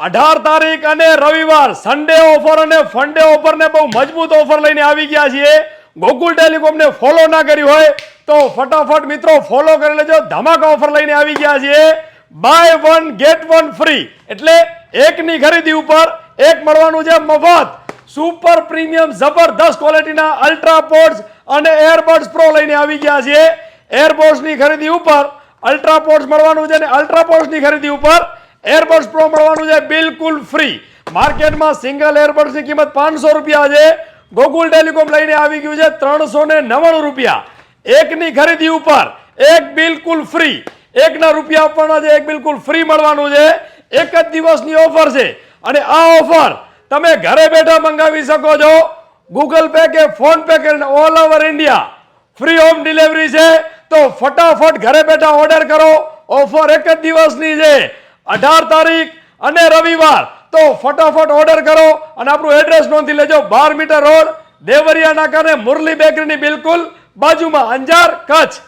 18 તારીખ અને રવિવાર સન્ડે ઓફર અને ફંડે ઓફર ને બહુ મજબૂત ઓફર લઈને આવી ગયા છીએ. ગોકુલ ટેલિકોમ ને ફોલો ના કર્યું હોય તો ફટાફટ મિત્રો ફોલો કરી લેજો. ધમાકા ઓફર લઈને આવી ગયા છીએ. Buy one get one free એટલે એકની ખરીદી ઉપર એક મળવાનું છે મફત. સુપર પ્રીમિયમ જબરદસ્ત ક્વોલિટીના અલ્ટ્રા પોડ્સ અને એરબડ્સ પ્રો લઈને આવી ગયા છીએ. એરબોડ્સ ની ખરીદી ઉપર અલ્ટ્રા પોડ્સ મળવાનું છે અને અલ્ટ્રા પોડ્સ ની ખરીદી ઉપર એરબડ્સ પ્રો મળવાનું છે બિલકુલ ફ્રી. માર્કેટમાં સિંગલ એરબડ્સ ની કિંમત 500 રૂપિયા છે. ગોકુલ ટેલિકોમ લઈને આવી ગયું છે 399 રૂપિયા. એકની ખરીદી ઉપર એક બિલકુલ ફ્રી. એકના રૂપિયા આપવાના છે, એક બિલકુલ ફ્રી મળવાનું છે. એક જ દિવસની ઓફર છે અને આ ઓફર તમે ઘરે બેઠા મંગાવી શકો છો. ગૂગલ પે કે ફોન પે કરીને all over India free home delivery છે. તો ફટાફટ ઘરે બેઠા ઓર્ડર કરો. ઓફર એક જ દિવસની છે, 18 તારીખ અને રવિવાર. તો ફટાફટ ઓર્ડર કરો અને આપણું એડ્રેસ નોંધી લેજો. 12 મીટર રોડ, દેવરિયા નાકા ને મુરલી બેકરીની બિલકુલ બાજુમાં, અંજાર, કચ્છ.